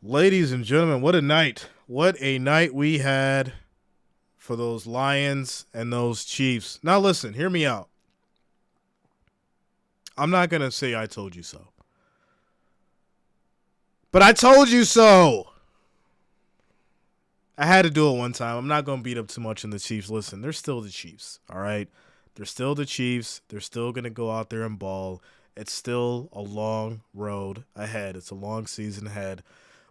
Ladies and gentlemen, what a night. What a night we had for those Lions and those Chiefs. Now, listen, hear me out. I'm not going to say I told you so, but I told you so. I had to do it one time. I'm not going to beat up too much on the Chiefs. Listen, they're still the Chiefs, all right? They're still the Chiefs. They're still going to go out there and ball. It's still a long road ahead. It's a long season ahead.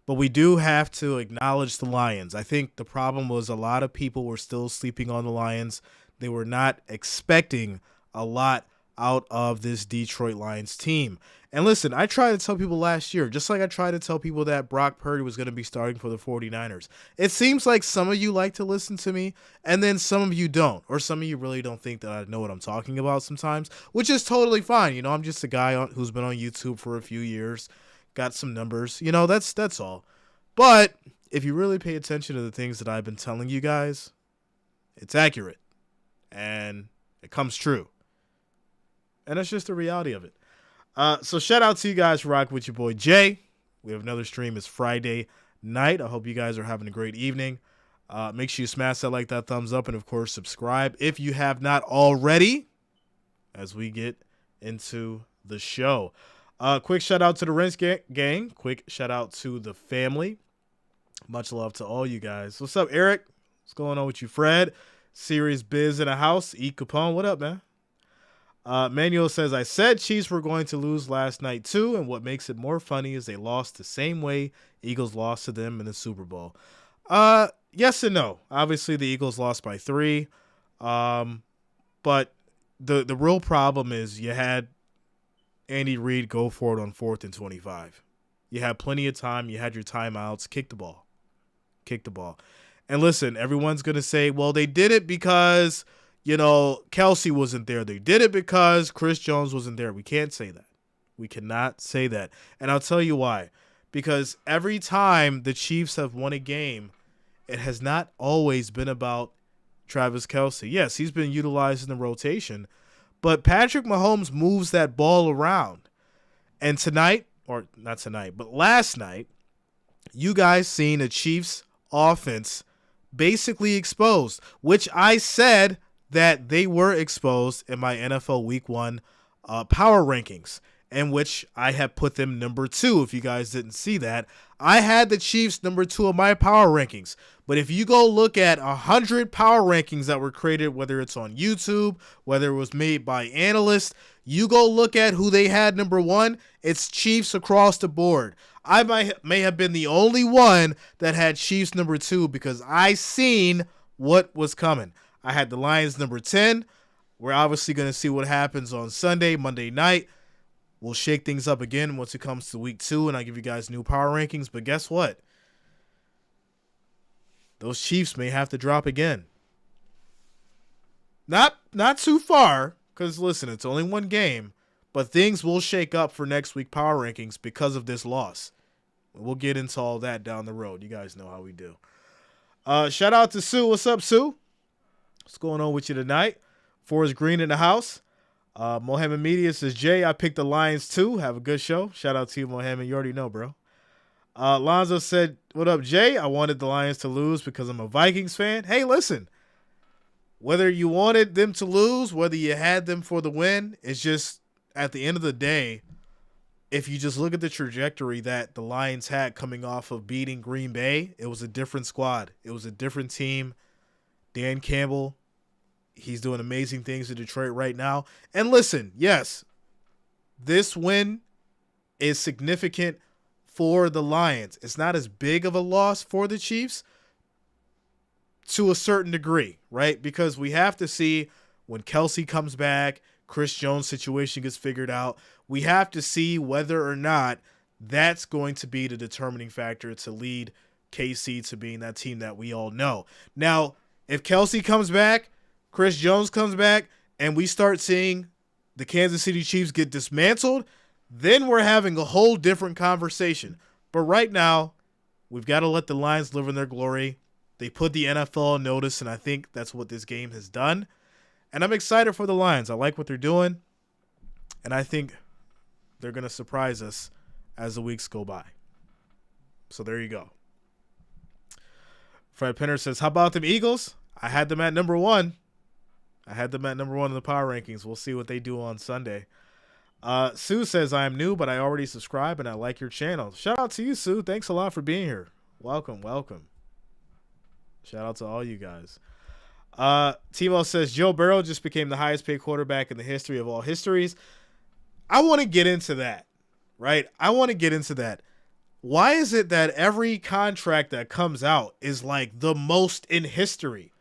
But we do have to acknowledge the Lions. I think the problem was a lot of people were still sleeping on the Lions. They were not expecting a lot out of this Detroit Lions team. And listen, I tried to tell people last year, just like I tried to tell people that Brock Purdy was going to be starting for the 49ers. It seems like some of you like to listen to me, and then some of you don't. Or some of you really don't think that I know what I'm talking about sometimes, which is totally fine. You know, I'm just a guy who's been on YouTube for a few years, got some numbers. You know, that's all. But if you really pay attention to the things that I've been telling you guys, it's accurate. And it comes true. And that's just the reality of it. So shout out to you guys for rocking with your boy Jay. We have another stream. It's Friday night. I hope you guys are having a great evening. Make sure you smash that like, that thumbs up, and of course subscribe if you have not already as we get into the show. Quick shout out to the Rinse gang. Quick shout out to the family. Much love to all you guys. What's up, Eric? What's going on with you, Fred? Serious Biz in the house. E. Capone, what up, man? Manuel says, I said Chiefs were going to lose last night too, and what makes it more funny is they lost the same way Eagles lost to them in the Super Bowl. Yes and no. Obviously, the Eagles lost by 3. But the real problem is you had Andy Reid go for it on 4th and 25. You had plenty of time. You had your timeouts. Kick the ball. Kick the ball. And listen, everyone's going to say, well, they did it because, Kelsey wasn't there. They did it because Chris Jones wasn't there. We can't say that. We cannot say that. And I'll tell you why. Because every time the Chiefs have won a game, it has not always been about Travis Kelsey. Yes, he's been utilized in the rotation, but Patrick Mahomes moves that ball around. And tonight, or not tonight, but last night, you guys seen the Chiefs offense basically exposed, which I said that they were exposed in my NFL Week 1 power rankings, in which I had put them number 2. If you guys didn't see that, I had the Chiefs number 2 of my power rankings. But if you go look at 100 power rankings that were created, whether it's on YouTube, whether it was made by analysts, you go look at who they had number 1, it's Chiefs across the board. I may have been the only one that had Chiefs number 2 because I seen what was coming. I had the Lions number 10. We're obviously going to see what happens on Sunday, Monday night. We'll shake things up again once it comes to week 2, and I'll give you guys new power rankings. But guess what? Those Chiefs may have to drop again. Not too far, because listen, it's only one game, but things will shake up for next week power rankings because of this loss. We'll get into all that down the road. You guys know how we do. Shout out to Sue. What's up, Sue? What's going on with you tonight? Forrest Green in the house. Mohammed Media says, Jay, I picked the Lions too. Have a good show. Shout out to you, Mohammed. You already know, bro. Lonzo said, what up, Jay? I wanted the Lions to lose because I'm a Vikings fan. Hey, listen. Whether you wanted them to lose, whether you had them for the win, it's just at the end of the day, if you just look at the trajectory that the Lions had coming off of beating Green Bay, it was a different squad. It was a different team. Dan Campbell, he's doing amazing things in Detroit right now. And listen, yes, this win is significant for the Lions. It's not as big of a loss for the Chiefs to a certain degree, right? Because we have to see when Kelsey comes back, Chris Jones' situation gets figured out. We have to see whether or not that's going to be the determining factor to lead KC to being that team that we all know. Now, if Kelsey comes back, Chris Jones comes back, and we start seeing the Kansas City Chiefs get dismantled, then we're having a whole different conversation. But right now, we've got to let the Lions live in their glory. They put the NFL on notice, and I think that's what this game has done. And I'm excited for the Lions. I like what they're doing, and I think they're going to surprise us as the weeks go by. So there you go. Fred Penner says, how about them Eagles? I had them at number 1. I had them at number 1 in the power rankings. We'll see what they do on Sunday. Sue says, I am new, but I already subscribe and I like your channel. Shout out to you, Sue. Thanks a lot for being here. Welcome, welcome. Shout out to all you guys. Timo says, Joe Burrow just became the highest paid quarterback in the history of all histories. I want to get into that, right? I want to get into that. Why is it that every contract that comes out is like the most in history?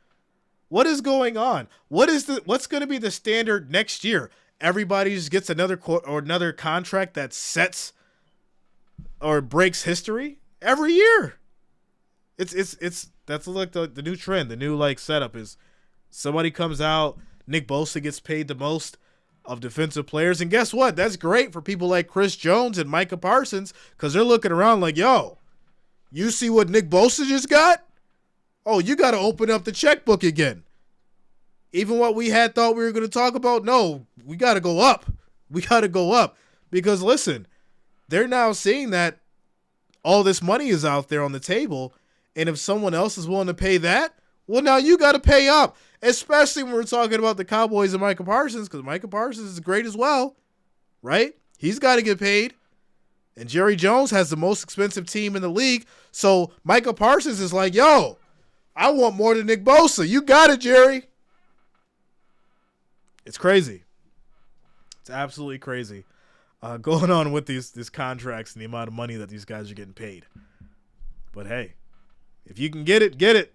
What is going on? What's going to be the standard next year? Everybody just gets another contract that sets or breaks history every year. That's like the new trend. The new like setup is somebody comes out, Nick Bosa gets paid the most of defensive players, and guess what? That's great for people like Chris Jones and Micah Parsons because they're looking around like, yo, you see what Nick Bosa just got? Oh, you got to open up the checkbook again. Even what we had thought we were going to talk about, no, we got to go up. We got to go up because listen, they're now seeing that all this money is out there on the table, and if someone else is willing to pay that, well, now you got to pay up, especially when we're talking about the Cowboys and Micah Parsons, because Micah Parsons is great as well, right? He's got to get paid. And Jerry Jones has the most expensive team in the league, so Micah Parsons is like, yo, I want more than Nick Bosa. You got it, Jerry. It's crazy. It's absolutely crazy going on with these contracts and the amount of money that these guys are getting paid. But hey, if you can get it, get it.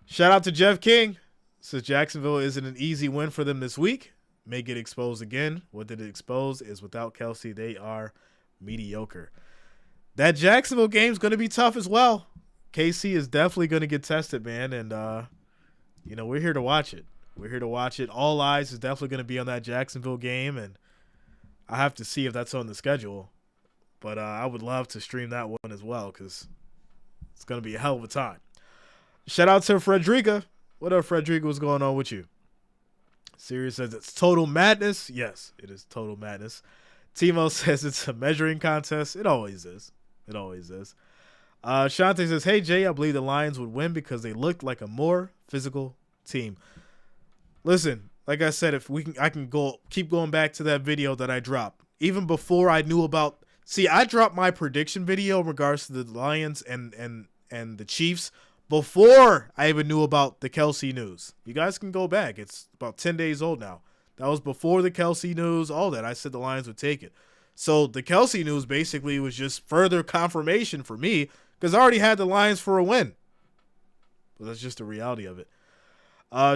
Shout out to Jeff King. Says Jacksonville isn't an easy win for them this week. May get exposed again. What did it expose is without Kelsey, they are mediocre. That Jacksonville game's going to be tough as well. KC is definitely going to get tested, man. And, we're here to watch it. We're here to watch it. All eyes is definitely going to be on that Jacksonville game. And I have to see if that's on the schedule. But I would love to stream that one as well because it's going to be a hell of a time. Shout out to Frederica. What up, Frederica? What's going on with you? Sirius says it's total madness. Yes, it is total madness. Timo says it's a measuring contest. It always is. It always is. Shante says, hey, Jay, I believe the Lions would win because they looked like a more physical team. Listen, like I said, I can keep going back to that video that I dropped. Even before I knew about – see, I dropped my prediction video in regards to the Lions and the Chiefs before I even knew about the Kelsey news. You guys can go back. It's about 10 days old now. That was before the Kelsey news, all that. I said the Lions would take it. So the Kelsey news basically was just further confirmation for me because I already had the Lions for a win. But that's just the reality of it.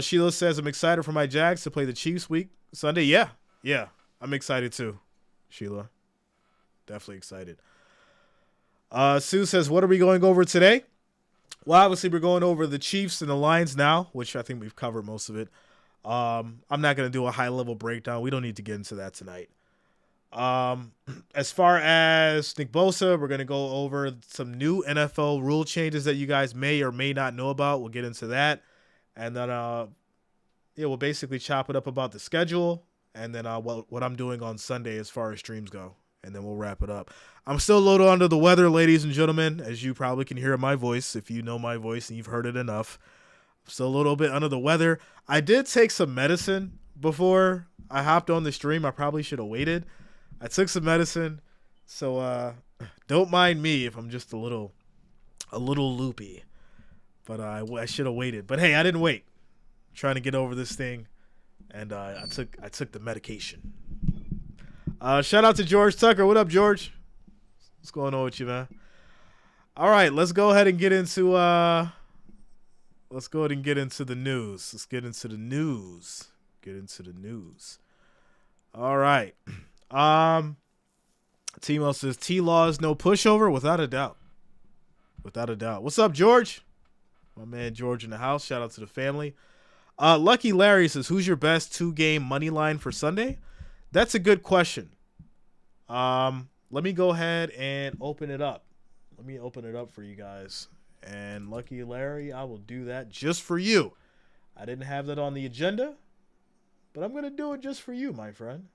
Sheila says, I'm excited for my Jags to play the Chiefs week Sunday. Yeah, I'm excited too, Sheila. Definitely excited. Sue says, what are we going over today? Well, obviously, we're going over the Chiefs and the Lions now, which I think we've covered most of it. I'm not going to do a high-level breakdown. We don't need to get into that tonight. As far as Nick Bosa, we're going to go over some new NFL rule changes that you guys may or may not know about. We'll get into that. And then we'll basically chop it up about the schedule and then what I'm doing on Sunday as far as streams go. And then we'll wrap it up. I'm still a little under the weather, ladies and gentlemen, as you probably can hear my voice if you know my voice and you've heard it enough. I'm still a little bit under the weather. I did take some medicine before I hopped on the stream. I probably should have waited. I took some medicine, so don't mind me if I'm just a little loopy. But I should have waited. But hey, I didn't wait. I'm trying to get over this thing, and I took the medication. Shout out to George Tucker. What up, George? What's going on with you, man? All right, let's go ahead and get into the news. Let's get into the news. All right. Timo says T-Law is no pushover, without a doubt. What's up, George? My man George in the house. Shout out to the family. Lucky Larry says, who's your best 2-game money line for Sunday? That's a good question. Let me go ahead and open it up. Let me open it up for you guys. And Lucky Larry, I will do that just for you. I didn't have that on the agenda, but I'm going to do it just for you, my friend.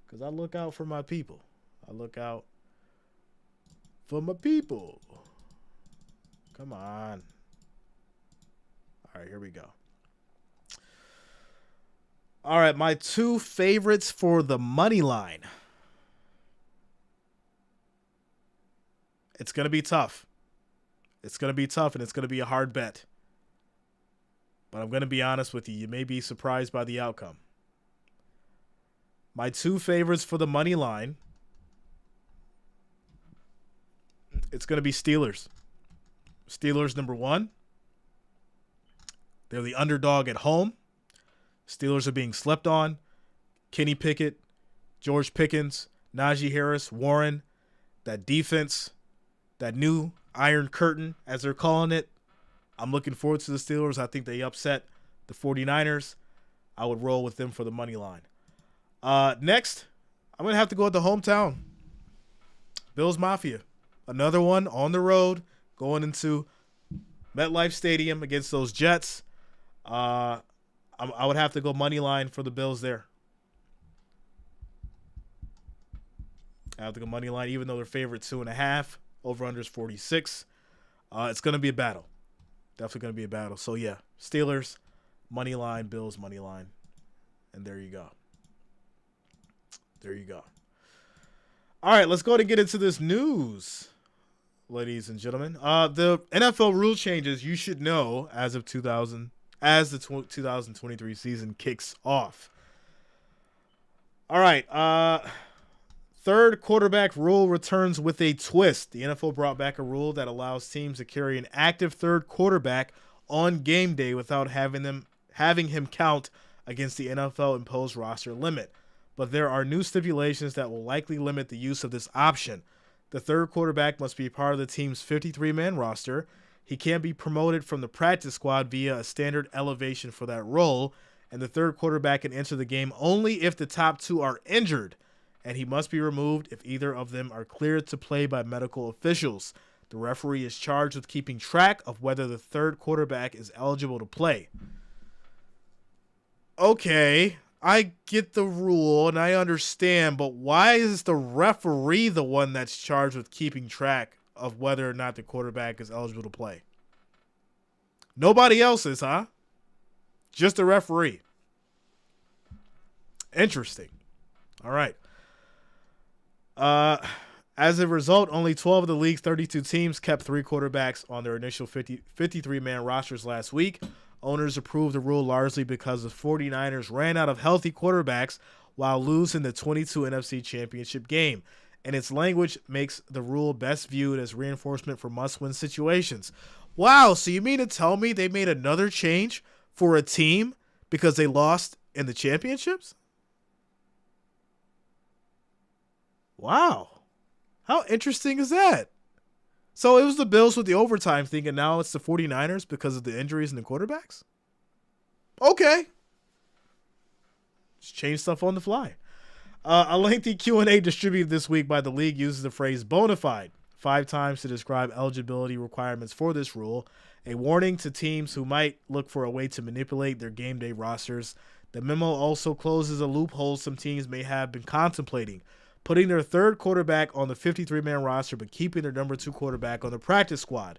Because I look out for my people. I look out for my people. Come on. All right, here we go. All right, my two favorites for the money line. It's going to be tough. It's going to be tough, and it's going to be a hard bet. But I'm going to be honest with you. You may be surprised by the outcome. My two favorites for the money line, it's going to be Steelers. Steelers, number one. They're the underdog at home. Steelers are being slept on. Kenny Pickett, George Pickens, Najee Harris, Warren, that defense, that new Iron Curtain, as they're calling it. I'm looking forward to the Steelers. I think they upset the 49ers. I would roll with them for the money line. Next, I'm going to have to go with the hometown. Bills Mafia. Another one on the road, going into MetLife Stadium against those Jets. I would have to go money line for the Bills there. I have to go money line, even though they're favorite 2.5. Over-under is 46. It's going to be a battle. Definitely going to be a battle. So, yeah, Steelers, money line, Bills, money line. And there you go. There you go. All right, let's go and get into this news, ladies and gentlemen. The NFL rule changes you should know as the 2023 season kicks off. All right, third quarterback rule returns with a twist. The NFL brought back a rule that allows teams to carry an active third quarterback on game day without having him count against the NFL imposed roster limit. But there are new stipulations that will likely limit the use of this option. The third quarterback must be part of the team's 53-man roster. He can't be promoted from the practice squad via a standard elevation for that role, and the third quarterback can enter the game only if the top two are injured, and he must be removed if either of them are cleared to play by medical officials. The referee is charged with keeping track of whether the third quarterback is eligible to play. Okay, I get the rule and I understand, but why is the referee the one that's charged with keeping track of whether or not the quarterback is eligible to play? Nobody else is, huh? Just the referee. Interesting. All right. As a result, only 12 of the league's 32 teams kept three quarterbacks on their initial 53-man rosters last week. Owners approved the rule largely because the 49ers ran out of healthy quarterbacks while losing the 22 NFC Championship game, and its language makes the rule best viewed as reinforcement for must-win situations. Wow, so you mean to tell me they made another change for a team because they lost in the championships? Wow. How interesting is that? So it was the Bills with the overtime thing, and now it's the 49ers because of the injuries and the quarterbacks? Okay. Just change stuff on the fly. A lengthy Q&A distributed this week by the league uses the phrase bona fide 5 times to describe eligibility requirements for this rule, a warning to teams who might look for a way to manipulate their game day rosters. The memo also closes a loophole some teams may have been contemplating, putting their third quarterback on the 53-man roster but keeping their number 2 quarterback on the practice squad.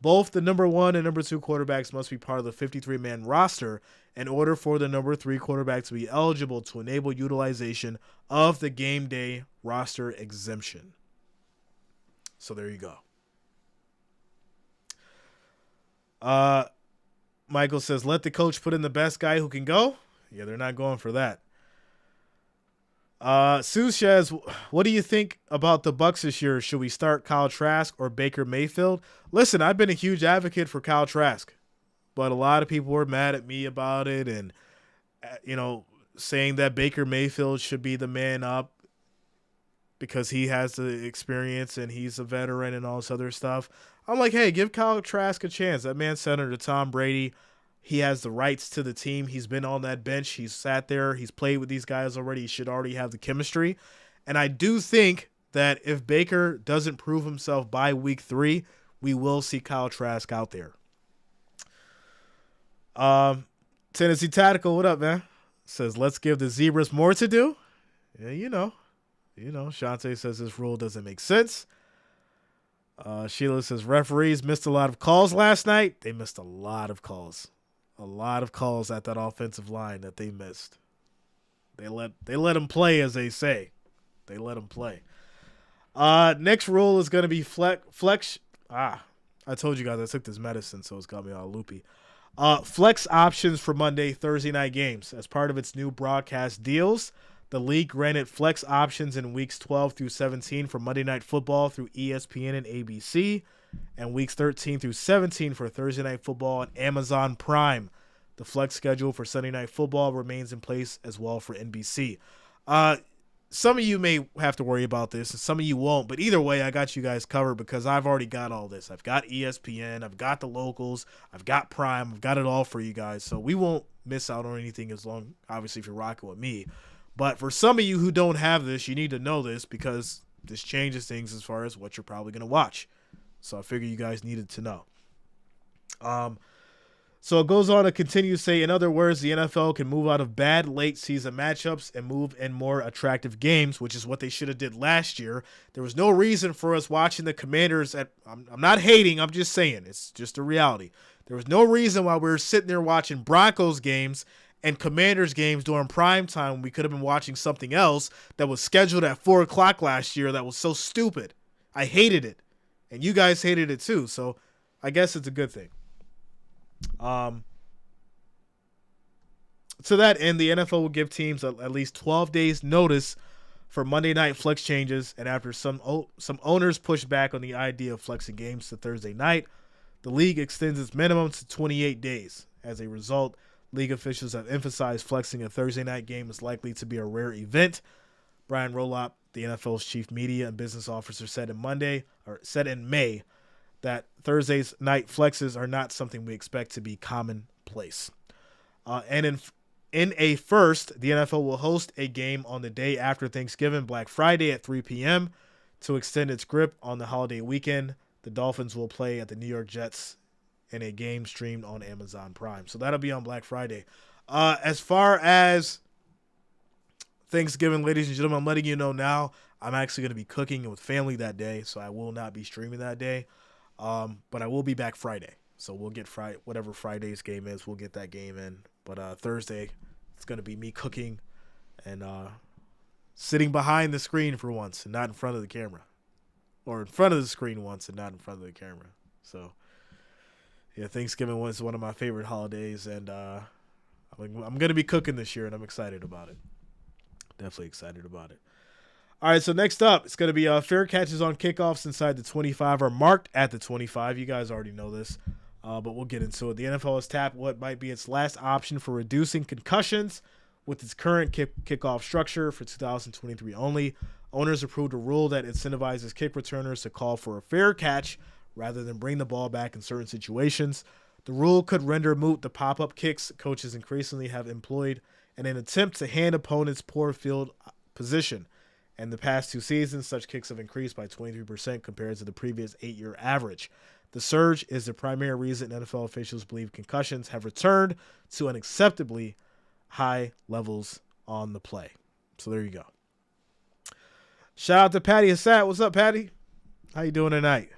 Both the number 1 and number 2 quarterbacks must be part of the 53-man roster in order for the number 3 quarterback to be eligible to enable utilization of the game day roster exemption. So there you go. Michael says, let the coach put in the best guy who can go. Yeah, they're not going for that. Sue says, what do you think about the Bucs this year? Should we start Kyle Trask or Baker Mayfield? Listen, I've been a huge advocate for Kyle Trask, but a lot of people were mad at me about it and, saying that Baker Mayfield should be the man up because he has the experience and he's a veteran and all this other stuff. I'm like, hey, give Kyle Trask a chance. That man sent under Tom Brady. He has the rights to the team. He's been on that bench. He's sat there. He's played with these guys already. He should already have the chemistry. And I do think that if Baker doesn't prove himself by week 3, we will see Kyle Trask out there. Tennessee Tactical, what up, man? Says, let's give the Zebras more to do. Yeah, Shante says this rule doesn't make sense. Sheila says referees missed a lot of calls last night. They missed a lot of calls. A lot of calls at that offensive line that they missed. They let them play, as they say. They let them play. Next rule is going to be flex. I told you guys I took this medicine, so it's got me all loopy. Flex options for Monday, Thursday night games. As part of its new broadcast deals, the league granted flex options in weeks 12 through 17 for Monday Night Football through ESPN and ABC, and weeks 13 through 17 for Thursday Night Football on Amazon Prime. The flex schedule for Sunday Night Football remains in place as well for NBC. Some of you may have to worry about this, and some of you won't, but either way, I got you guys covered because I've already got all this. I've got ESPN, I've got the locals, I've got Prime, I've got it all for you guys, so we won't miss out on anything as long, obviously, if you're rocking with me. But for some of you who don't have this, you need to know this because this changes things as far as what you're probably going to watch. So I figure you guys needed to know. So it goes on to continue to say, in other words, the NFL can move out of bad late season matchups and move in more attractive games, which is what they should have did last year. There was no reason for us watching the Commanders I'm not hating, I'm just saying, it's just a reality. There was no reason why we were sitting there watching Broncos games and Commanders games during prime time when we could have been watching something else that was scheduled at 4 o'clock last year that was so stupid. I hated it. And you guys hated it too, so I guess it's a good thing. To that end, the NFL will give teams at least 12 days notice for Monday night flex changes, and after some owners push back on the idea of flexing games to Thursday night, the league extends its minimum to 28 days. As a result, league officials have emphasized flexing a Thursday night game is likely to be a rare event. Brian Rolop, the NFL's chief media and business officer, said in May that Thursday's night flexes are not something we expect to be commonplace. And in a first, the NFL will host a game on the day after Thanksgiving, Black Friday at 3 p.m. To extend its grip on the holiday weekend, the Dolphins will play at the New York Jets in a game streamed on Amazon Prime. So that'll be on Black Friday. As far as Thanksgiving, ladies and gentlemen, I'm letting you know now, I'm actually going to be cooking with family that day, so I will not be streaming that day. But I will be back Friday. So we'll get whatever Friday's game is, we'll get that game in. But Thursday, it's going to be me cooking and sitting behind the screen for once and not in front of the camera. Or in front of the screen once and not in front of the camera. So, yeah, Thanksgiving was one of my favorite holidays, and I'm going to be cooking this year, and I'm excited about it. Definitely excited about it. All right, so next up, it's going to be fair catches on kickoffs inside the 25 are marked at the 25. You guys already know this, but we'll get into it. The NFL has tapped what might be its last option for reducing concussions with its current kickoff structure for 2023 only. Owners approved a rule that incentivizes kick returners to call for a fair catch rather than bring the ball back in certain situations. The rule could render moot the pop-up kicks coaches increasingly have employed in an attempt to hand opponents poor field position. In the past 2 seasons, such kicks have increased by 23% compared to the previous 8-year average. The surge is the primary reason NFL officials believe concussions have returned to unacceptably high levels on the play. So there you go. Shout out to Patty Hassat. What's up, Patty? How you doing tonight?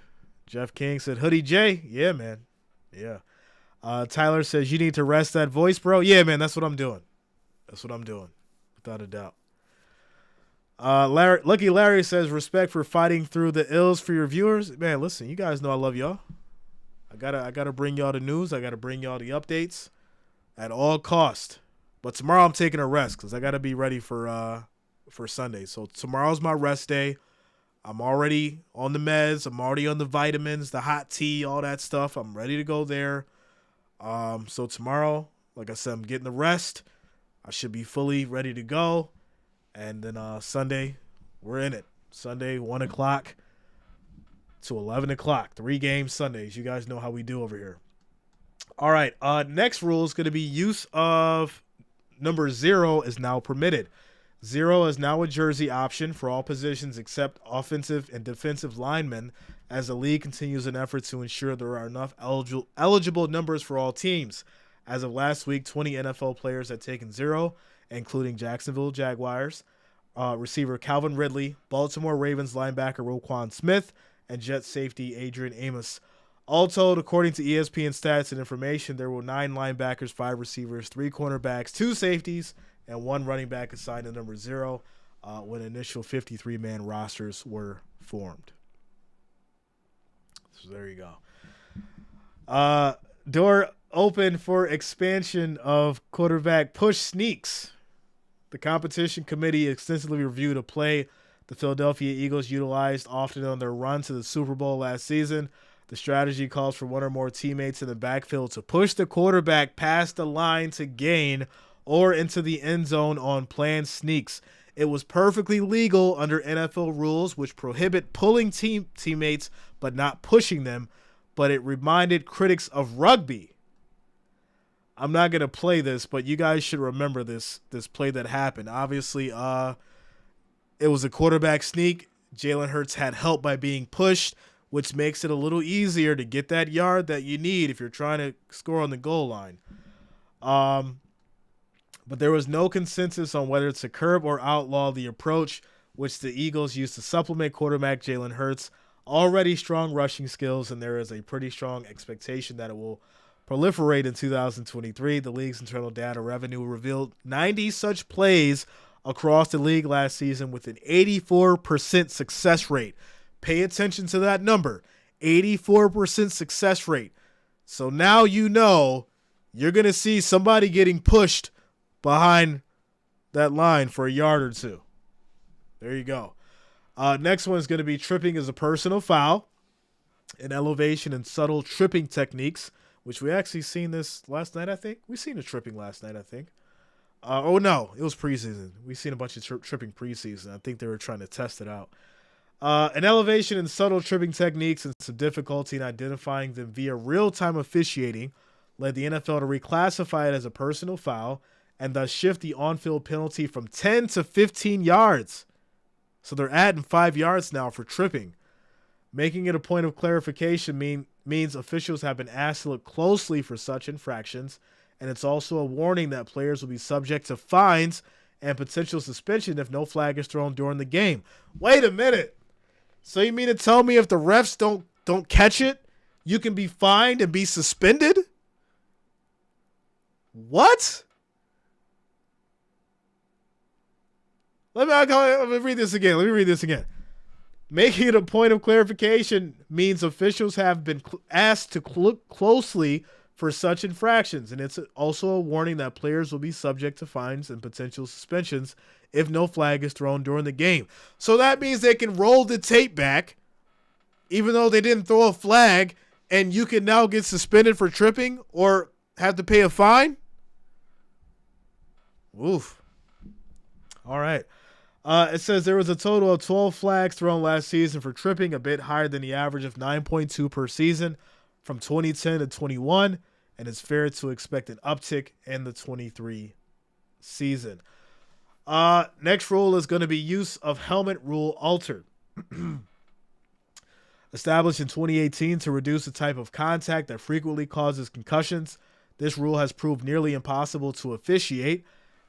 Jeff King said, Hoodie J. Yeah, man. Yeah. Tyler says, you need to rest that voice, bro. Yeah, man, that's what I'm doing. That's what I'm doing. Without a doubt. Lucky Larry says, respect for fighting through the ills for your viewers. Man, listen, you guys know I love y'all. I gotta bring y'all the news. I gotta bring y'all the updates at all cost. But tomorrow I'm taking a rest because I gotta be ready for Sunday. So tomorrow's my rest day. I'm already on the meds. I'm already on the vitamins, the hot tea, all that stuff. I'm ready to go there. So tomorrow, like I said, I'm getting the rest. I should be fully ready to go. And then Sunday, we're in it. Sunday, 1 o'clock to 11 o'clock. 3 games Sundays. You guys know how we do over here. All right. Next rule is going to be use of number 0 is now permitted. 0 is now a jersey option for all positions except offensive and defensive linemen as the league continues an effort to ensure there are enough eligible numbers for all teams. As of last week, 20 NFL players had taken 0, including Jacksonville Jaguars, receiver Calvin Ridley, Baltimore Ravens linebacker Roquan Smith, and Jet safety Adrian Amos. All told, according to ESPN Stats and Information, there were 9 linebackers, 5 receivers, 3 cornerbacks, 2 safeties, and 1 running back assigned to number 0 when initial 53-man rosters were formed. So there you go. Door open for expansion of quarterback push sneaks. The competition committee extensively reviewed a play the Philadelphia Eagles utilized often on their run to the Super Bowl last season. The strategy calls for one or more teammates in the backfield to push the quarterback past the line to gain or into the end zone on planned sneaks. It was perfectly legal under NFL rules, which prohibit pulling teammates but not pushing them, but it reminded critics of rugby. I'm not going to play this, but you guys should remember this play that happened. Obviously, it was a quarterback sneak. Jalen Hurts had help by being pushed, which makes it a little easier to get that yard that you need if you're trying to score on the goal line. But there was no consensus on whether to curb or outlaw the approach, which the Eagles used to supplement quarterback Jalen Hurts' already strong rushing skills, and there is a pretty strong expectation that it will proliferate in 2023. The league's internal data revenue revealed 90 such plays across the league last season with an 84% success rate. Pay attention to that number, 84% success rate. So now you know you're going to see somebody getting pushed behind that line for a yard or two. There you go. Next one is going to be tripping as a personal foul, an elevation and subtle tripping techniques, which we actually seen this last night, I think. We seen a tripping last night, I think. No, it was preseason. We seen a bunch of tripping preseason. I think they were trying to test it out. An elevation in subtle tripping techniques and some difficulty in identifying them via real-time officiating led the NFL to reclassify it as a personal foul and thus shift the on-field penalty from 10 to 15 yards. So they're adding 5 yards now for tripping. Making it a point of clarification means officials have been asked to look closely for such infractions, and it's also a warning that players will be subject to fines and potential suspension if no flag is thrown during the game. Wait a minute. So you mean to tell me if the refs don't catch it, you can be fined and be suspended? What? Let me read this again. Making it a point of clarification means officials have been asked to look closely for such infractions, and it's also a warning that players will be subject to fines and potential suspensions if no flag is thrown during the game. So that means they can roll the tape back, even though they didn't throw a flag, and you can now get suspended for tripping or have to pay a fine? Oof. All right. It says there was a total of 12 flags thrown last season for tripping, a bit higher than the average of 9.2 per season from 2010 to 21, and it's fair to expect an uptick in the 23 season. Next rule is going to be use of helmet rule altered. Established in 2018 to reduce the type of contact that frequently causes concussions, this rule has proved nearly impossible to officiate.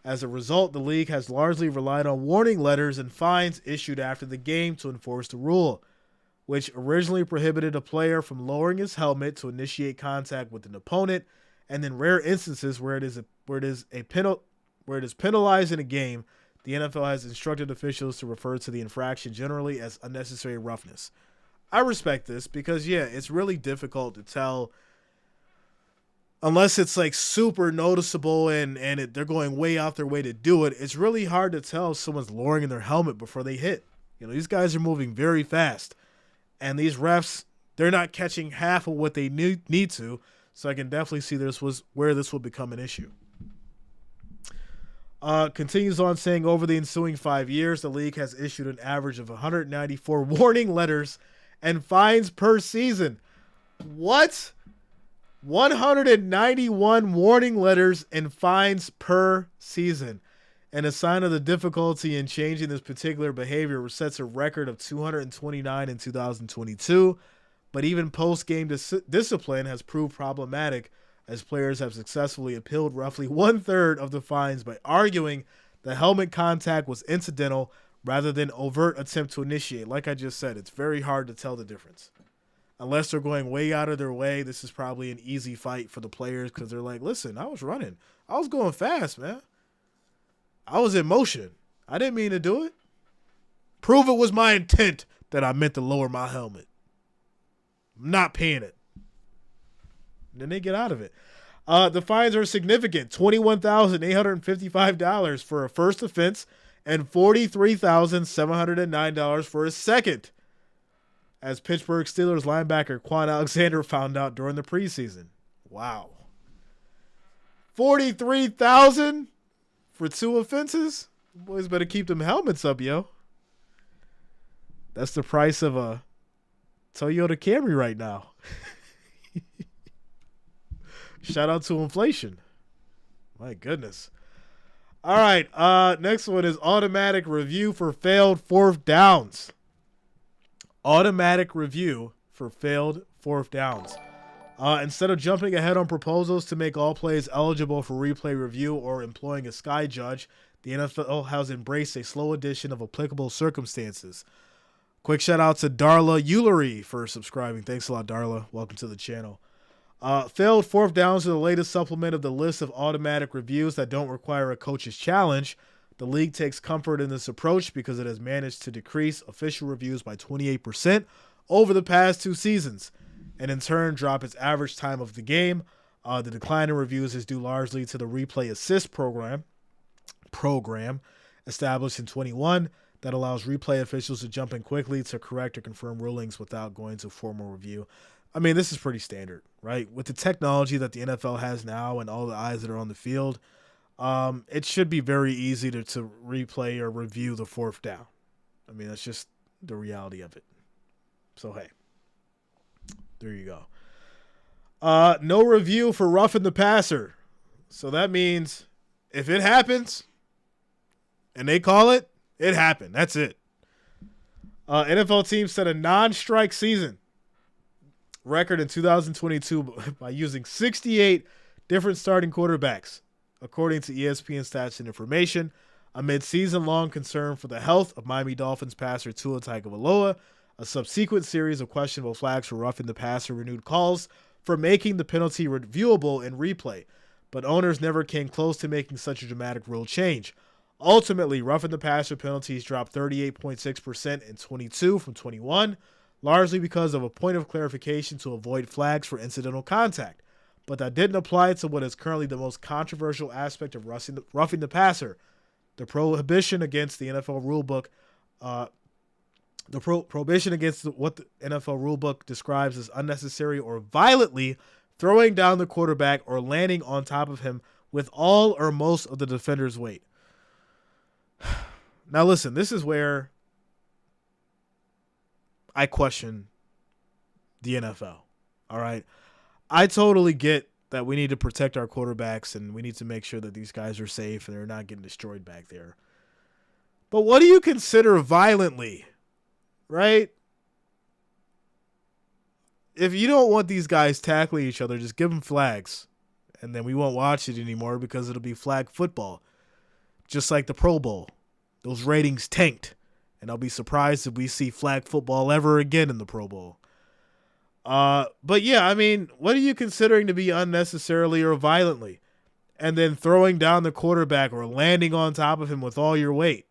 As a result, the league has largely relied on warning letters and fines issued after the game to enforce the rule, which originally prohibited a player from lowering his helmet to initiate contact with an opponent, and in rare instances where it is penalized in a game, the NFL has instructed officials to refer to the infraction generally as unnecessary roughness. I respect this because, yeah, it's really difficult to tell unless it's like super noticeable and they're going way out their way to do it. It's really hard to tell if someone's lowering their helmet before they hit. You know, these guys are moving very fast, and these refs, they're not catching half of what they need to. So I can definitely see where this will become an issue. Continues on saying over the ensuing 5 years, the league has issued an average of 194 warning letters and fines per season. What? 191 warning letters and fines per season. And a sign of the difficulty in changing this particular behavior sets a record of 229 in 2022. But even post-game discipline has proved problematic as players have successfully appealed roughly 1/3 of the fines by arguing the helmet contact was incidental rather than overt attempt to initiate. Like I just said, it's very hard to tell the difference. Unless they're going way out of their way, this is probably an easy fight for the players because they're like, listen, I was running. I was going fast, man. I was in motion. I didn't mean to do it. Prove it was my intent that I meant to lower my helmet. I'm not paying it. And then they get out of it. The fines are significant. $21,855 for a first offense and $43,709 for a second, as Pittsburgh Steelers linebacker Quan Alexander found out during the preseason. Wow. $43,000 for 2 offenses? Boys better keep them helmets up, yo. That's the price of a Toyota Camry right now. Shout out to inflation. My goodness. All right. Next one is automatic review for failed 4th downs. Automatic review for failed 4th downs. Instead of jumping ahead on proposals to make all plays eligible for replay review or employing a sky judge, the NFL has embraced a slow addition of applicable circumstances. Quick shout out to Darla Eulery for subscribing. Thanks a lot, Darla. Welcome to the channel. Failed 4th downs are the latest supplement of the list of automatic reviews that don't require a coach's challenge. The league takes comfort in this approach because it has managed to decrease official reviews by 28% over the past 2 seasons, and in turn drop its average time of the game. The decline in reviews is due largely to the replay assist program established in 21 that allows replay officials to jump in quickly to correct or confirm rulings without going to formal review. I mean, this is pretty standard, right? With the technology that the NFL has now and all the eyes that are on the field, it should be very easy to replay or review the 4th down. I mean, that's just the reality of it. So, hey, there you go. No review for roughing the passer. So that means if it happens and they call it, it happened. That's it. NFL teams set a non-strike season record in 2022 by using 68 different starting quarterbacks, according to ESPN Stats and Information, amid season-long concern for the health of Miami Dolphins passer Tua Tagovailoa. A subsequent series of questionable flags for roughing the passer renewed calls for making the penalty reviewable in replay, but owners never came close to making such a dramatic rule change. Ultimately, roughing the passer penalties dropped 38.6% in 22 from 21, largely because of a point of clarification to avoid flags for incidental contact. But that didn't apply to what is currently the most controversial aspect of roughing the passer, the prohibition against the NFL rulebook. Prohibition against what the NFL rulebook describes as unnecessary or violently throwing down the quarterback or landing on top of him with all or most of the defender's weight. Now listen, this is where I question the NFL. All right. I totally get that we need to protect our quarterbacks and we need to make sure that these guys are safe and they're not getting destroyed back there. But what do you consider violently, right? If you don't want these guys tackling each other, just give them flags and then we won't watch it anymore because it'll be flag football. Just like the Pro Bowl. Those ratings tanked. And I'll be surprised if we see flag football ever again in the Pro Bowl. But yeah, I mean, what are you considering to be unnecessarily or violently? And then throwing down the quarterback or landing on top of him with all your weight.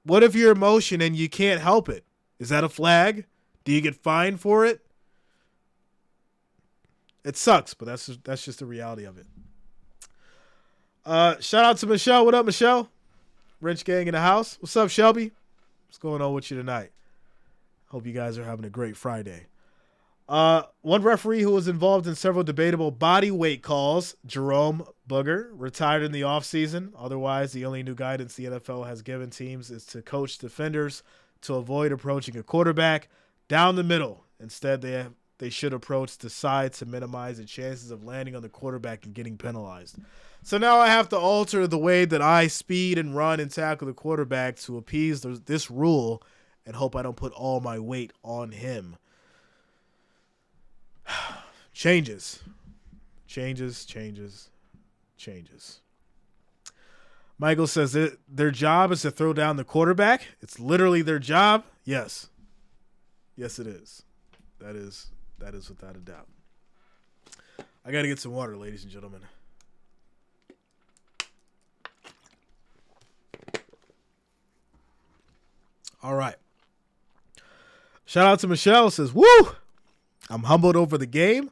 What if you're in motion and you can't help it? Is that a flag? Do you get fined for it? It sucks, but that's just the reality of it. Shout out to Michelle. What up, Michelle? Wrench Gang in the house. What's up, Shelby? What's going on with you tonight? Hope you guys are having a great Friday. One referee who was involved in several debatable body weight calls, Jerome Booger, retired in the offseason. Otherwise, the only new guidance the NFL has given teams is to coach defenders to avoid approaching a quarterback down the middle. Instead, they should approach the side to minimize the chances of landing on the quarterback and getting penalized. So now I have to alter the way that I speed and run and tackle the quarterback to appease this rule and hope I don't put all my weight on him. Changes. Michael says that their job is to throw down the quarterback. It's literally their job. Yes. Yes, it is. That is without a doubt. I got to get some water, ladies and gentlemen. All right. Shout out to Michelle. Says, woo! I'm humbled over the game.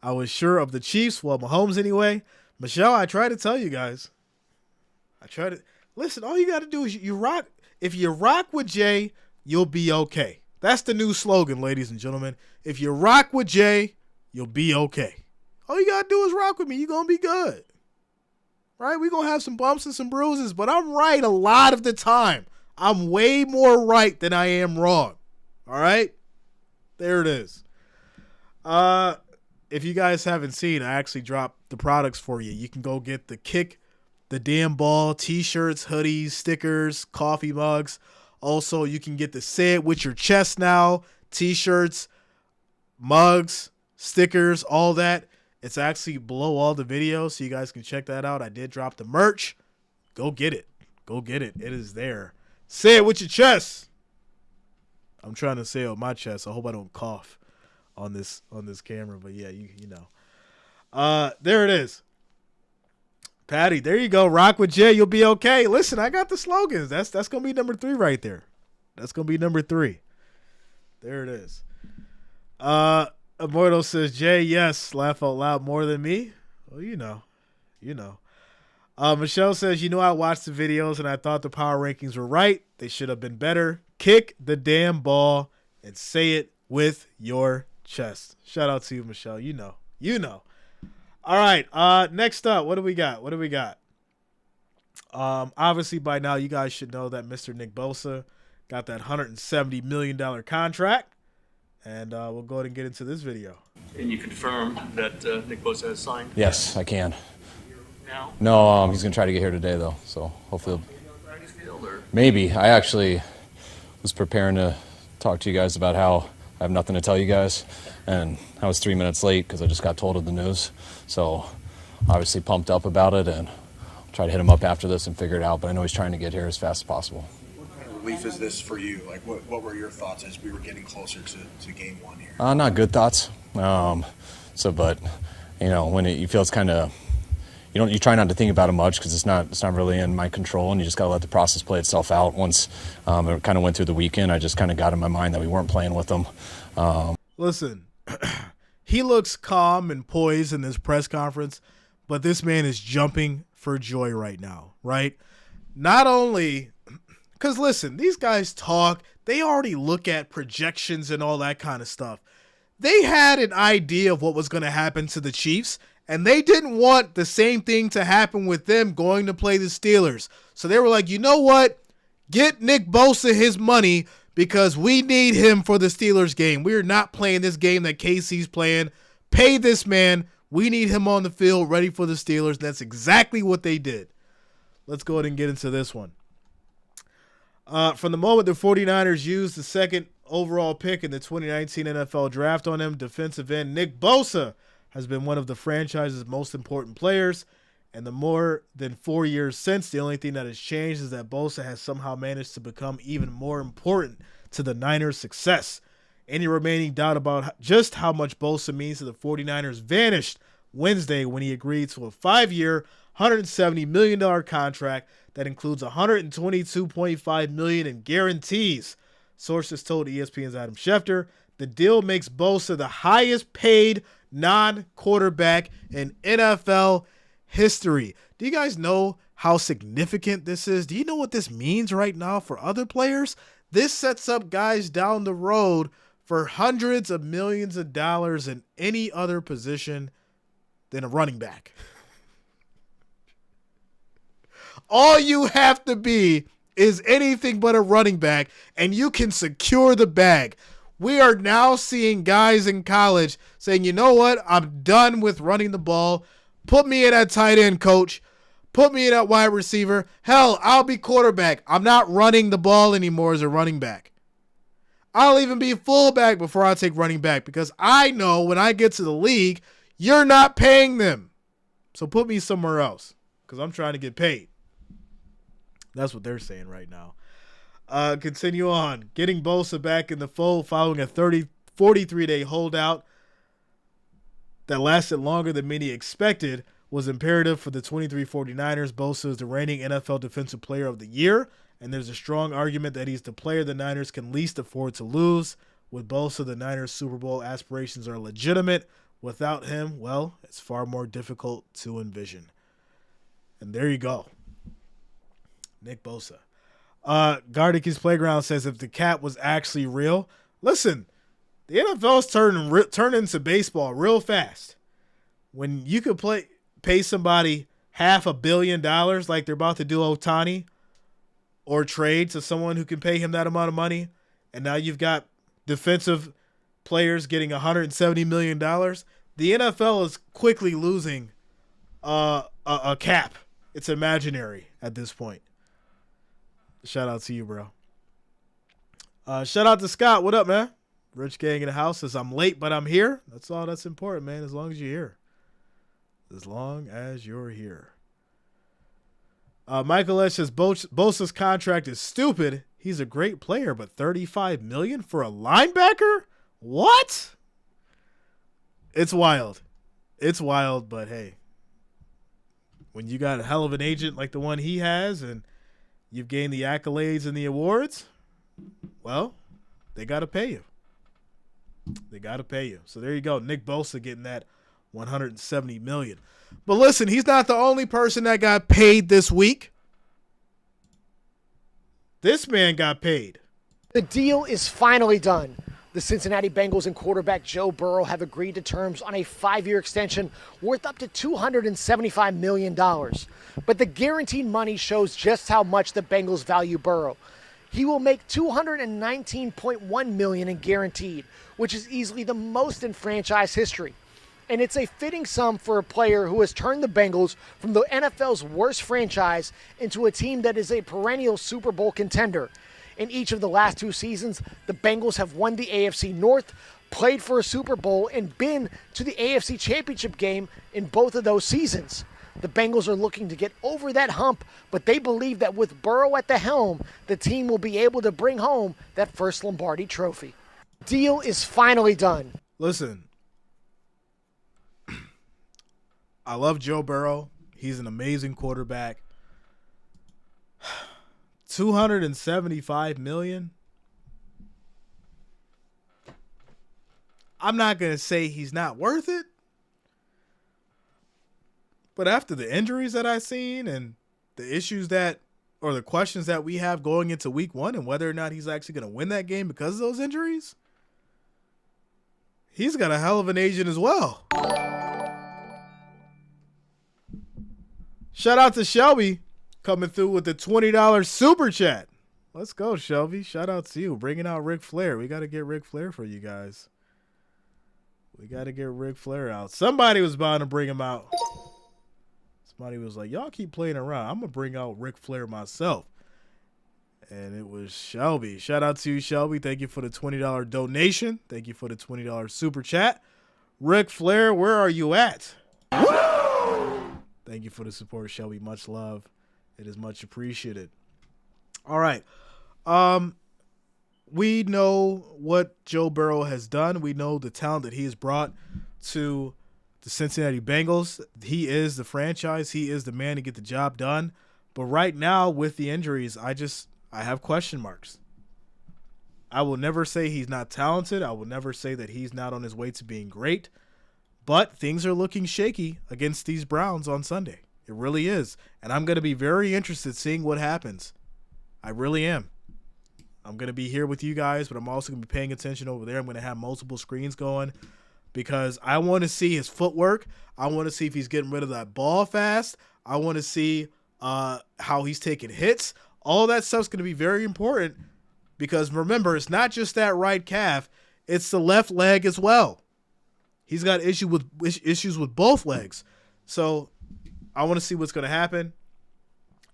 I was sure of the Chiefs. Well, Mahomes anyway. Michelle, I try to tell you guys. Listen, all you got to do is you rock. If you rock with Jay, you'll be okay. That's the new slogan, ladies and gentlemen. If you rock with Jay, you'll be okay. All you got to do is rock with me. You're going to be good. Right? We're going to have some bumps and some bruises, but I'm right a lot of the time. I'm way more right than I am wrong. All right? There it is. If you guys haven't seen, I actually dropped the products for you. You can go get the Kick the Damn Ball t-shirts, hoodies, stickers, coffee mugs. Also, you can get the Say It With Your Chest now, t-shirts, mugs, stickers, all that. It's actually below all the videos, so you guys can check that out. I did drop the merch. Go get it. Go get it. It is there. Say it with your chest. I'm trying to say it with my chest. I hope I don't cough on this camera, but yeah, you know. There it is. Patty, there you go. Rock with Jay, you'll be okay. Listen, I got the slogans. That's gonna be number 3 right there. That's gonna be number 3. There it is. Immortal says, Jay, yes, laugh out loud more than me. Well, you know. Michelle says, I watched the videos and I thought the power rankings were right. They should have been better. Kick the damn ball and say it with your chest. Shout out to you, Michelle. You know. All right. Next up, what do we got? Obviously, by now, you guys should know that Mr. Nick Bosa got that $170 million contract. And we'll go ahead and get into this video. And you confirm that Nick Bosa has signed? Yes, I can. Now? No, he's going to try to get here today, though. So hopefully. Field, or? Maybe. I actually was preparing to talk to you guys about how I have nothing to tell you guys. And I was 3 minutes late because I just got told of the news. So obviously pumped up about it, and I'll try to hit him up after this and figure it out. But I know he's trying to get here as fast as possible. What kind of relief is this for you? Like, what were your thoughts as we were getting closer to game one here? Not good thoughts. But when you feel it's kind of, you try not to think about it much because it's not really in my control, and you just got to let the process play itself out. Once it kind of went through the weekend, I just kind of got in my mind that we weren't playing with them. Listen, he looks calm and poised in this press conference, but this man is jumping for joy right now, right? Not only because, listen, these guys talk, they already look at projections and all that kind of stuff. They had an idea of what was going to happen to the Chiefs, and they didn't want the same thing to happen with them going to play the Steelers. So they were like, you know what? Get Nick Bosa his money because we need him for the Steelers game. We are not playing this game that KC's playing. Pay this man. We need him on the field ready for the Steelers. And that's exactly what they did. Let's go ahead and get into this one. From the moment the 49ers used the second overall pick in the 2019 NFL draft on him, defensive end Nick Bosa has been one of the franchise's most important players. And the more than 4 years since, the only thing that has changed is that Bosa has somehow managed to become even more important to the Niners' success. Any remaining doubt about just how much Bosa means to the 49ers vanished Wednesday when he agreed to a 5-year, $170 million contract that includes $122.5 million in guarantees. Sources told ESPN's Adam Schefter the deal makes Bosa the highest paid non-quarterback in NFL history. Do you guys know how significant this is? Do you know what this means right now for other players? This sets up guys down the road for hundreds of millions of dollars in any other position than a running back. All you have to be is anything but a running back, and you can secure the bag. We are now seeing guys in college saying, you know what? I'm done with running the ball. Put me in at tight end, coach. Put me in at wide receiver. Hell, I'll be quarterback. I'm not running the ball anymore as a running back. I'll even be fullback before I take running back because I know when I get to the league, you're not paying them. So put me somewhere else because I'm trying to get paid. That's what they're saying right now. Continue on. Getting Bosa back in the fold following a 43-day holdout that lasted longer than many expected was imperative for the 23 49ers. Bosa is the reigning NFL Defensive Player of the Year, and there's a strong argument that he's the player the Niners can least afford to lose. With Bosa, the Niners' Super Bowl aspirations are legitimate. Without him, well, it's far more difficult to envision. And there you go. Nick Bosa. Gardiki's Playground says if the cap was actually real, listen, the NFL's turning into baseball real fast. When you could pay somebody $500 million like they're about to do Ohtani, or trade to someone who can pay him that amount of money, and now you've got defensive players getting $170 million, the NFL is quickly losing a cap. It's imaginary at this point. Shout out to you, bro. Shout out to Scott. What up, man? Rich Gang in the house says, I'm late, but I'm here. That's all that's important, man, as long as you're here. As long as you're here. Michael S. says, Bosa's contract is stupid. He's a great player, but $35 million for a linebacker? What? It's wild. It's wild, but hey. When you got a hell of an agent like the one he has and you've gained the accolades and the awards, well, they got to pay you. They got to pay you. So there you go. Nick Bosa getting that $170 million. But listen, he's not the only person that got paid this week. This man got paid. The deal is finally done. The Cincinnati Bengals and quarterback Joe Burrow have agreed to terms on a 5-year extension worth up to $275 million. But the guaranteed money shows just how much the Bengals value Burrow. He will make $219.1 million in guaranteed, which is easily the most in franchise history. And it's a fitting sum for a player who has turned the Bengals from the NFL's worst franchise into a team that is a perennial Super Bowl contender. In each of the last 2 seasons, the Bengals have won the AFC North, played for a Super Bowl, and been to the AFC Championship game in both of those seasons. The Bengals are looking to get over that hump, but they believe that with Burrow at the helm, the team will be able to bring home that first Lombardi trophy. Deal is finally done. Listen, I love Joe Burrow. He's an amazing quarterback. $275 million. I'm not going to say he's not worth it. But after the injuries that I've seen and the issues that, or the questions that we have going into week 1 and whether or not he's actually going to win that game because of those injuries, he's got a hell of an agent as well. Shout out to Shelby coming through with the $20 super chat. Let's go, Shelby. Shout out to you. Bringing out Ric Flair. We got to get Ric Flair for you guys. We got to get Ric Flair out. Somebody was bound to bring him out. Somebody was like, y'all keep playing around. I'm going to bring out Ric Flair myself. And it was Shelby. Shout out to you, Shelby. Thank you for the $20 donation. Thank you for the $20 super chat. Ric Flair, where are you at? Thank you for the support, Shelby. Much love. It is much appreciated. All right. We know what Joe Burrow has done. We know the talent that he has brought to the Cincinnati Bengals. He is the franchise. He is the man to get the job done. But right now, with the injuries, I have question marks. I will never say he's not talented. I will never say that he's not on his way to being great. But things are looking shaky against these Browns on Sunday. It really is. And I'm going to be very interested seeing what happens. I really am. I'm going to be here with you guys, but I'm also going to be paying attention over there. I'm going to have multiple screens going because I want to see his footwork. I want to see if he's getting rid of that ball fast. I want to see how he's taking hits. All that stuff's going to be very important because, remember, it's not just that right calf. It's the left leg as well. He's got issues with both legs. So I want to see what's going to happen.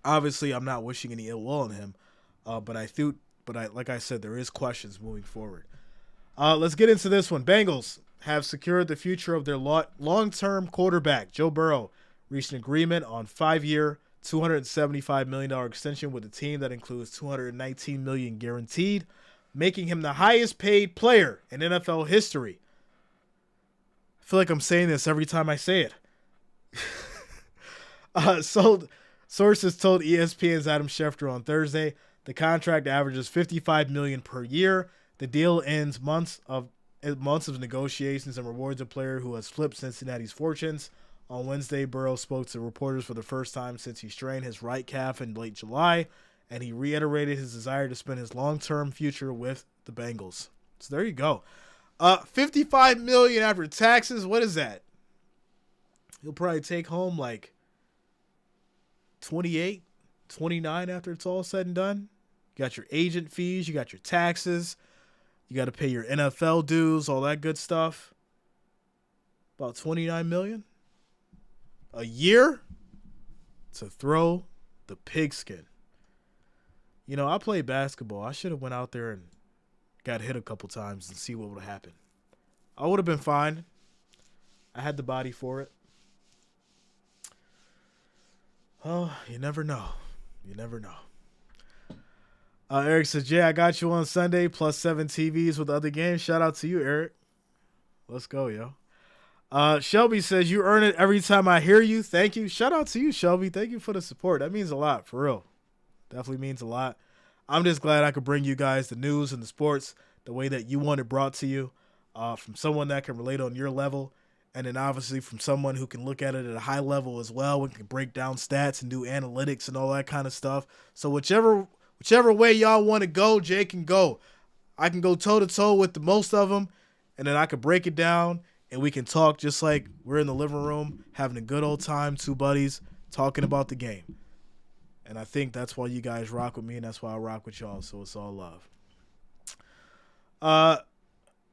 Obviously, I'm not wishing any ill will on him, but like I said, there is questions moving forward. Let's get into this one. Bengals have secured the future of their long-term quarterback. Joe Burrow reached an agreement on 5-year, $275 million extension with a team that includes $219 million guaranteed, making him the highest paid player in NFL history. I feel like I'm saying this every time I say it. Sources told ESPN's Adam Schefter on Thursday the contract averages $55 million per year. The deal ends months of negotiations and rewards a player who has flipped Cincinnati's fortunes. On Wednesday, Burrow spoke to reporters for the first time since he strained his right calf in late July, and he reiterated his desire to spend his long-term future with the Bengals. So there you go. $55 million after taxes. What is that? He'll probably take home like 28, 29 after it's all said and done. You got your agent fees, you got your taxes, you got to pay your NFL dues, all that good stuff. About $29 million a year to throw the pigskin. You know, I played basketball. I should have went out there and got hit a couple times and see what would have happened. I would have been fine. I had the body for it. Oh, you never know. You never know. Eric says, Jay, I got you on Sunday, plus 7 TVs with other games. Shout out to you, Eric. Let's go, yo. Shelby says, you earn it every time I hear you. Thank you. Shout out to you, Shelby. Thank you for the support. That means a lot, for real. Definitely means a lot. I'm just glad I could bring you guys the news and the sports the way that you want it brought to you, from someone that can relate on your level, and then obviously from someone who can look at it at a high level as well and can break down stats and do analytics and all that kind of stuff. So whichever way y'all want to go, Jay can go. I can go toe-to-toe with the most of them, and then I can break it down, and we can talk just like we're in the living room, having a good old time, two buddies, talking about the game. And I think that's why you guys rock with me, and that's why I rock with y'all, so it's all love.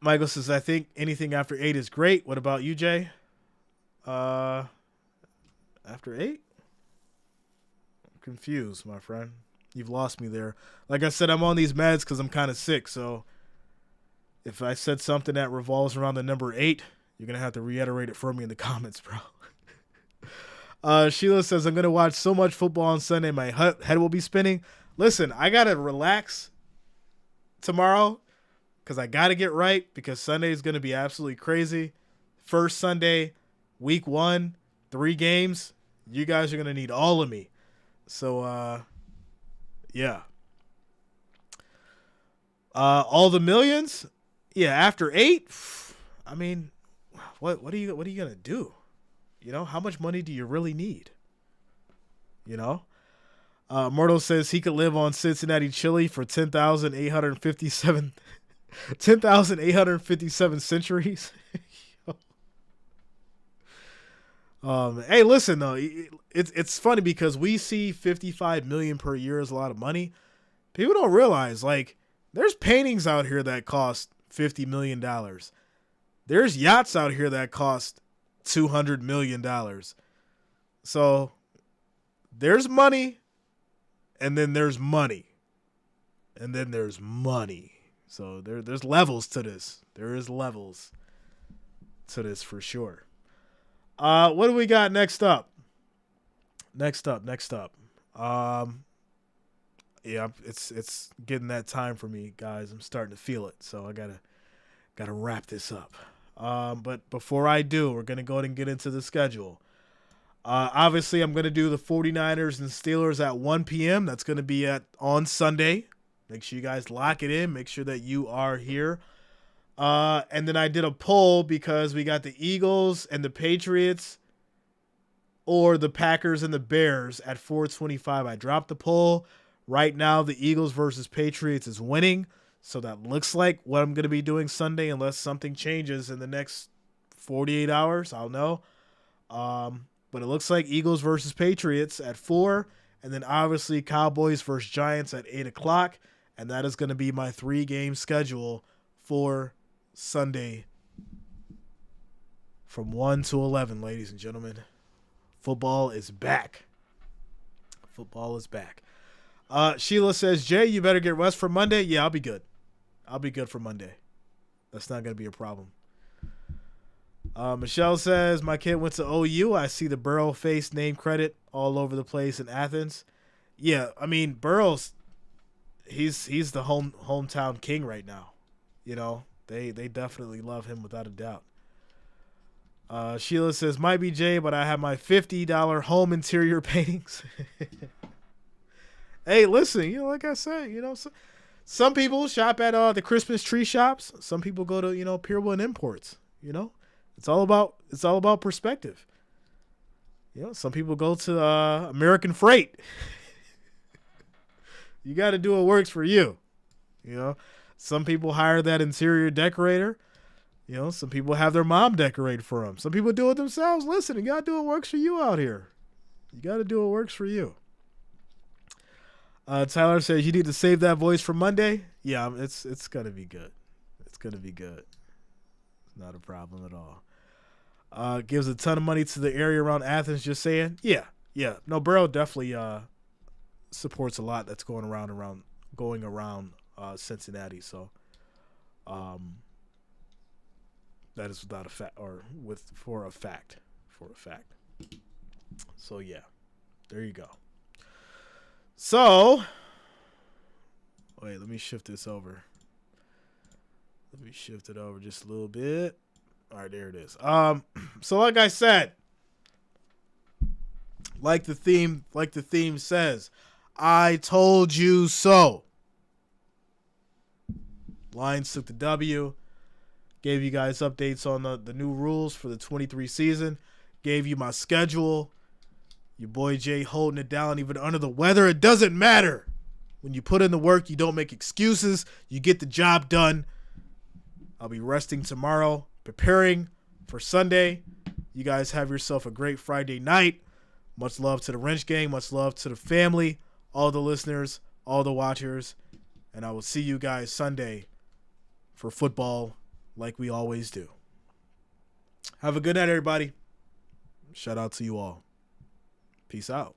Michael says, I think anything after 8 is great. What about you, Jay? After 8? I'm confused, my friend. You've lost me there. Like I said, I'm on these meds because I'm kind of sick, so if I said something that revolves around the number 8, you're going to have to reiterate it for me in the comments, bro. Sheila says, I'm going to watch so much football on Sunday, my head will be spinning. Listen, I got to relax tomorrow because I got to get right because Sunday is going to be absolutely crazy. First Sunday, week 1, 3 games. You guys are going to need all of me. So, yeah. All the millions? Yeah, after 8? I mean, what are you going to do? You know, how much money do you really need? You know? Myrtle says he could live on Cincinnati chili for 10,857 centuries. Hey, listen though, it's funny because we see $55 million per year is a lot of money. People don't realize, like, there's paintings out here that cost $50 million. There's yachts out here that cost $200 million. So there's money, and then there's money, and then there's money. So there's levels to this. There is levels to this for sure. What do we got next up? Next up. Yeah, it's getting that time for me, guys. I'm starting to feel it, so I gotta wrap this up. But before I do, we're gonna go ahead and get into the schedule. Obviously, I'm gonna do the 49ers and Steelers at 1 p.m. That's gonna be on Sunday. Make sure you guys lock it in. Make sure that you are here. And then I did a poll because we got the Eagles and the Patriots or the Packers and the Bears at 425. I dropped the poll. Right now, the Eagles versus Patriots is winning. So that looks like what I'm going to be doing Sunday unless something changes in the next 48 hours. I'll know. But it looks like Eagles versus Patriots at 4. And then obviously Cowboys versus Giants at 8 o'clock. And that is going to be my 3-game schedule for Sunday from 1 to 11, ladies and gentlemen. Football is back. Football is back. Sheila says, Jay, you better get rest for Monday. Yeah, I'll be good. I'll be good for Monday. That's not going to be a problem. Michelle says, my kid went to OU. I see the Burrow face name credit all over the place in Athens. Yeah, I mean, Burrow's he's the hometown king right now. You know, they definitely love him without a doubt. Sheila says, might be Jay, but I have my $50 home interior paintings. Hey, listen, you know, like I said, you know, some people shop at the Christmas tree shops. Some people go to, you know, Pier 1 Imports, you know. It's all about perspective. You know, some people go to American Freight. You got to do what works for you. You know, some people hire that interior decorator. You know, some people have their mom decorate for them. Some people do it themselves. Listen, you got to do what works for you out here. You got to do what works for you. Tyler says you need to save that voice for Monday. Yeah, it's going to be good. It's going to be good. Not a problem at all. Gives a ton of money to the area around Athens, just saying. Yeah. No, Burrow definitely supports a lot that's going around Cincinnati. So that is without a fact, or for a fact. So yeah, there you go. So wait, let me shift this over. Let me shift it over just a little bit. All right, there it is. So like I said, like the theme says, I told you so. Lions took the W. Gave you guys updates on the new rules for the 23 season. Gave you my schedule. Your boy Jay holding it down even under the weather. It doesn't matter. When you put in the work, you don't make excuses. You get the job done. I'll be resting tomorrow, preparing for Sunday. You guys have yourself a great Friday night. Much love to the Wrench Gang. Much love to the family, all the listeners, all the watchers. And I will see you guys Sunday for football like we always do. Have a good night, everybody. Shout out to you all. Peace out.